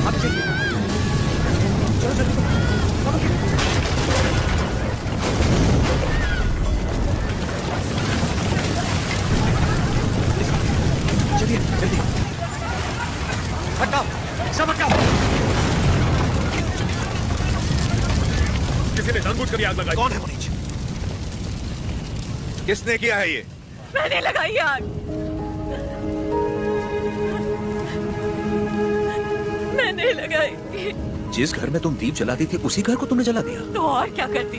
आगे चलिए, चलो चलो चलिए जल्दी, हटाओ सब हटाओ। किसी ने जानबूझकर कर आग लगाई। कौन है मुनीज? किसने किया है ये? मैंने लगाई आग, मैंने लगाई। जिस घर में तुम दीप जलाती थी उसी घर को तुमने जला दिया? तो और क्या करती?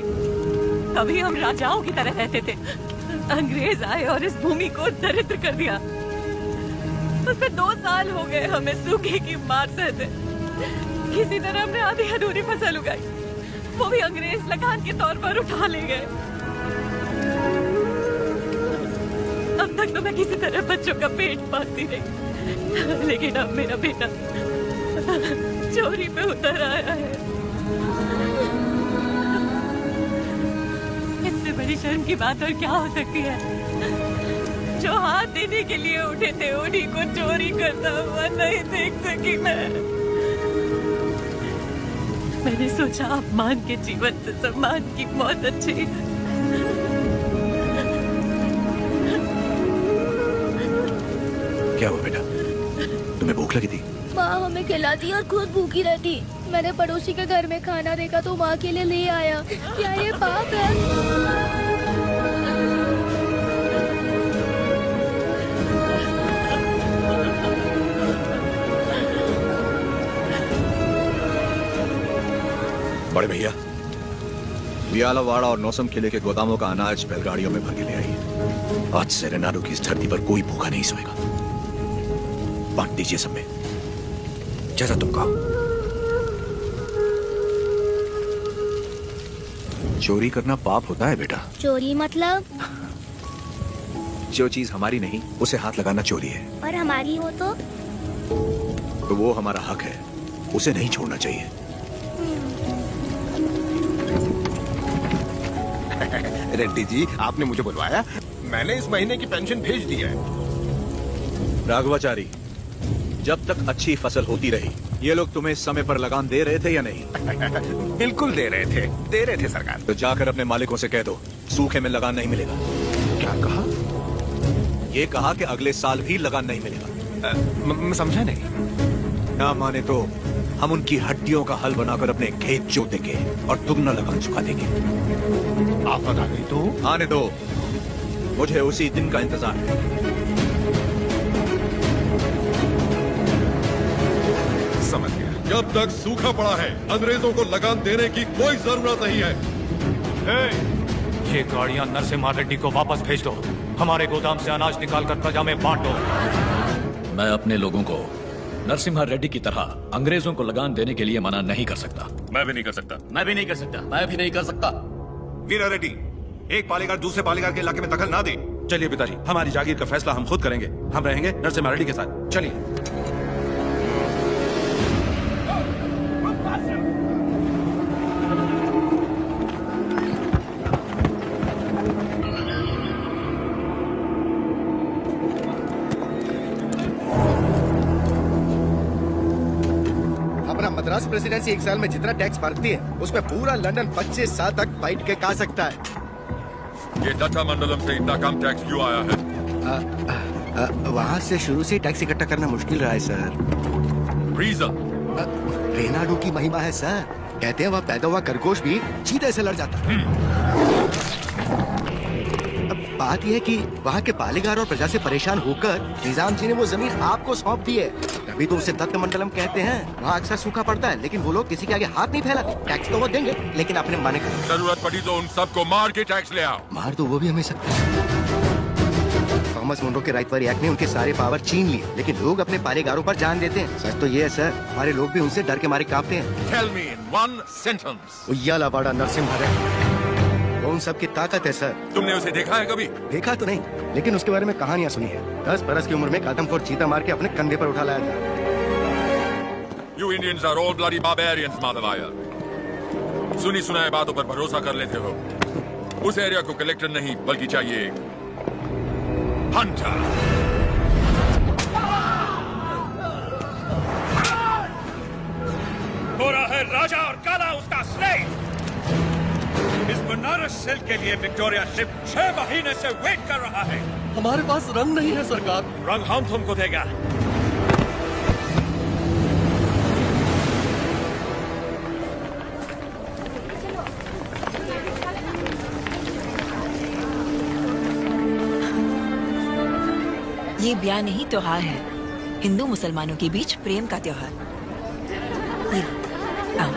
तभी हम राजाओं की तरह रहते थे। अंग्रेज आए और इस भूमि को दरिद्र कर दिया। उसमें 2 साल हो गए हमें सूखे की मार सहते। किसी तरह हमने आधी अधूरी फसल उगाई, वो भी अंग्रेज लगान के तौर पर उठा ले गए। अब तक तो मैं किसी तरह बच्चों का पेट पालती रही, लेकिन अब मेरा बेटा चोरी पे उतर आया है। इससे बड़ी शर्म की बात और क्या हो सकती है? जो हाथ देने के लिए उठे थे उन्हीं को चोरी करता हुआ नहीं देख सकी मैंने सोचा अपमान के जीवन से सम्मान की मौत अच्छी। क्या हुआ बेटा, तुम्हें भूख लगी थी? माँ हमें खिलाती और खुद भूखी रहती। मैंने पड़ोसी के घर में खाना देखा तो माँ के लिए ले आया। क्या ये पाप है? बड़े भैया, वियालावाड़ा और नौसम किले के गोदामों का अनाज बैलगाड़ियों में भर के ले आइए। आज से रेनाडू की इस धरती पर कोई भूखा नहीं सोएगा। बांट दीजिए सब में, जैसा तुम कहो। चोरी करना पाप होता है बेटा। चोरी मतलब? जो चीज हमारी नहीं उसे हाथ लगाना चोरी है। और हमारी हो तो वो हमारा हक है, उसे नहीं छोड़ना चाहिए। रेड्डी जी, आपने मुझे बुलवाया? मैंने इस महीने की पेंशन भेज दी है। राघवाचारी, जब तक अच्छी फसल होती रही ये लोग तुम्हें समय पर लगान दे रहे थे या नहीं? बिल्कुल दे रहे थे सरकार। तो जाकर अपने मालिकों से कह दो सूखे में लगान नहीं मिलेगा। क्या कहा? ये कहा कि अगले साल भी लगान नहीं मिलेगा। मैं समझा नहीं। ना माने तो हम उनकी हड्डियों का हल बनाकर अपने खेत जोत देंगे और दुगना लगान चुका देंगे। आप बता दें तो? आने दो, मुझे उसी दिन का इंतजार है। समझ गया। जब तक सूखा पड़ा है अंग्रेजों को लगान देने की कोई जरूरत नहीं है। ये गाड़ियां नरसिम्हा रेड्डी को वापस भेज दो। हमारे गोदाम से अनाज निकालकर प्रजा में बांट दो। मैं अपने लोगों को नरसिम्हा रेड्डी की तरह अंग्रेजों को लगान देने के लिए मना नहीं कर सकता। मैं भी नहीं कर सकता। मैं भी नहीं कर सकता। मैं भी नहीं कर सकता। वीरा रेड्डी, एक पालेगार दूसरे पालेगार के इलाके में दखल ना दे। चलिए पिताजी, हमारी जागीर का फैसला हम खुद करेंगे। हम रहेंगे नरसिम्हा रेड्डी के साथ। चलिए। मद्रास प्रेसिडेंसी एक साल में जितना टैक्स भरती है उसमें पूरा लंदन 25 साल तक बैठ के खा सकता है। ये दत्ता मंडलम से इतना कम टैक्स क्यों आया है? वहाँ से शुरू से टैक्स इकट्ठा करना मुश्किल रहा है सर। रीजन? रेनाडू की महिमा है सर। कहते हैं वह पैदा हुआ खरगोश भी चीते से लड़ जाता है। बात यह है कि वहाँ के पालेगार और प्रजा से परेशान होकर निजाम जी ने वो जमीन आपको सौंप दी है। तभी तो उसे दत्त मंडलम कहते हैं। वहाँ अक्सर सूखा पड़ता है लेकिन वो लोग किसी के आगे हाथ नहीं फैलाते। टैक्स तो वो देंगे लेकिन अपने माने का। जरूरत पड़ी तो उन सबको मार के टैक्स ले आओ। मार तो वो भी हमें सकते हैं। थॉमस मुंड्रो के राइटवरी एक्ट ने उनके सारे पावर छीन लिए लेकिन लोग अपने पालेगारों पर जान देते हैं। सच तो ये है सर, हमारे लोग भी उनसे डर के मारे कांपते हैं। Tell me in one sentence. उय्यालावाड़ा Narasimha Reddy, वो उन सबकी ताकत है सर। तुमने उसे देखा है कभी? देखा तो नहीं लेकिन उसके बारे में कहानियां सुनी है। 10 बरस की उम्र में आदमखोर चीता मार के अपने कंधे पर उठा लाया था। You Indians are all bloody barbarians, माधवाया। सुनी सुनाई बातों पर भरोसा कर लेते हो। उस एरिया को कलेक्टर नहीं बल्कि चाहिए एक हंटर। सिल्क के लिए विक्टोरिया शिप 6 महीने से वेट कर रहा है। हमारे पास रंग नहीं है सरकार। रंग हम तुमको देगा। ये ब्याह नहीं त्योहार है, हिंदू मुसलमानों के बीच प्रेम का त्योहार। ये आओ।